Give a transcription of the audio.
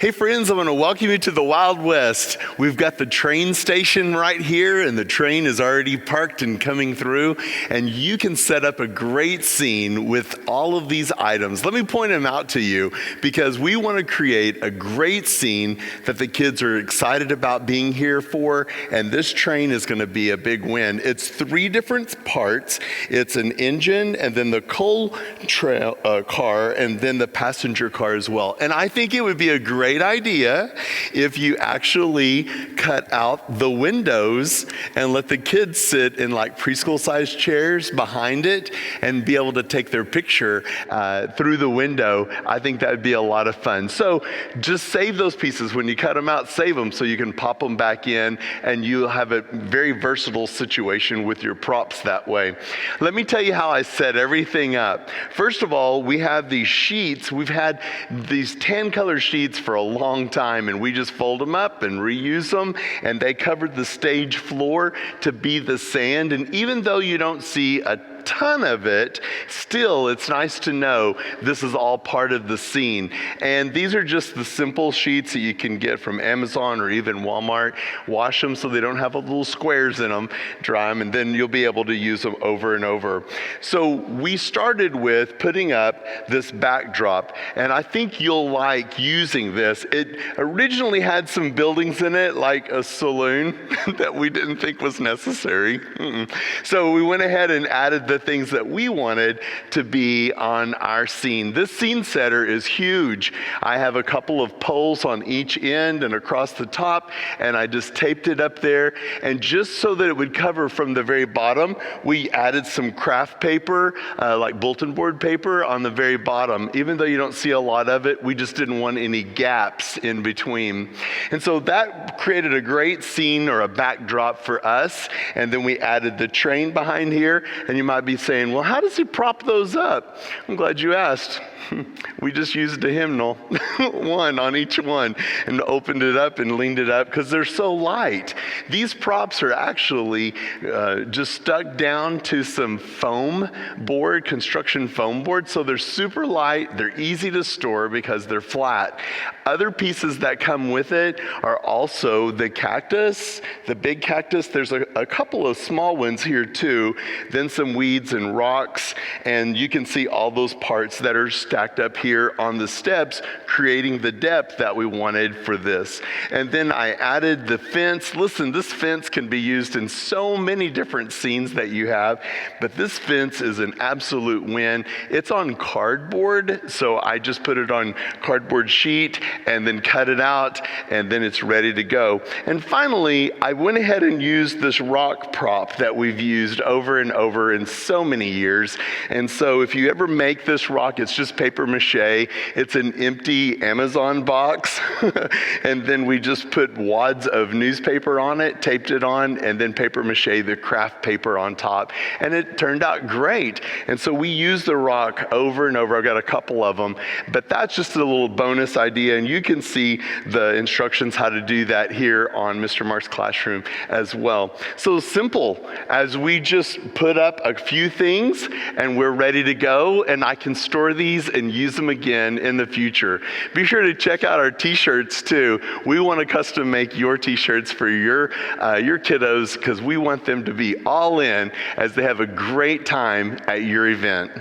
Hey friends, I want to welcome you to the Wild West. We've got the train station right here, and the train is already parked and coming through, and you can set up a great scene with all of these items. Let me point them out to you because we want to create a great scene that the kids are excited about being here for, and this train is going to be a big win. It's 3 different parts. It's an engine, and then the coal car, and then the passenger car as well. And I think it would be a great idea if you actually cut out the windows and let the kids sit in like preschool sized chairs behind it and be able to take their picture through the window. I think that would be a lot of fun. So just save those pieces. When you cut them out, save them so you can pop them back in, and you'll have a very versatile situation with your props that way. Let me tell you how I set everything up. First of all, we have these sheets. We've had these tan color sheets for a long time, and we just fold them up and reuse them, and they covered the stage floor to be the sand. And even though you don't see a ton of it, still it's nice to know this is all part of the scene. And these are just the simple sheets that you can get from Amazon or even Walmart. Wash them so they don't have little squares in them, dry them, and then you'll be able to use them over and over. So we started with putting up this backdrop, and I think you'll like using this. It originally had some buildings in it, like a saloon that we didn't think was necessary. So we went ahead and added the things that we wanted to be on our scene. This scene setter is huge. I have a couple of poles on each end and across the top, and I just taped it up there. And just so that it would cover from the very bottom, we added some craft paper, like bulletin board paper on the very bottom. Even though you don't see a lot of it, we just didn't want any gaps in between. And so that created a great scene or a backdrop for us. And then we added the train behind here, and you might be saying, well, how does he prop those up? I'm glad you asked. We just used a hymnal, one on each one, and opened it up and leaned it up because they're so light. These props are actually just stuck down to some foam board, construction foam board, so they're super light. They're easy to store because they're flat. Other pieces that come with it are also the cactus, the big cactus. There's a couple of small ones here too, then some weeds and rocks, and you can see all those parts that are stacked up here on the steps, creating the depth that we wanted for this. And then I added the fence. Listen, this fence can be used in so many different scenes that you have, but this fence is an absolute win. It's on cardboard, so I just put it on cardboard sheet and then cut it out, and then it's ready to go. And finally, I went ahead and used this rock prop that we've used over and over in so many years. And so if you ever make this rock, it's just paper mache. It's an empty Amazon box. And then we just put wads of newspaper on it, taped it on, and then paper mache the craft paper on top. And it turned out great. And so we use the rock over and over. I've got a couple of them, but that's just a little bonus idea. And you can see the instructions how to do that here on Mr. Mark's classroom as well. So simple as we just put up a few things and we're ready to go, and I can store these and use them again in the future. Be sure to check out our t-shirts too. We want to custom make your t-shirts for your kiddos because we want them to be all in as they have a great time at your event.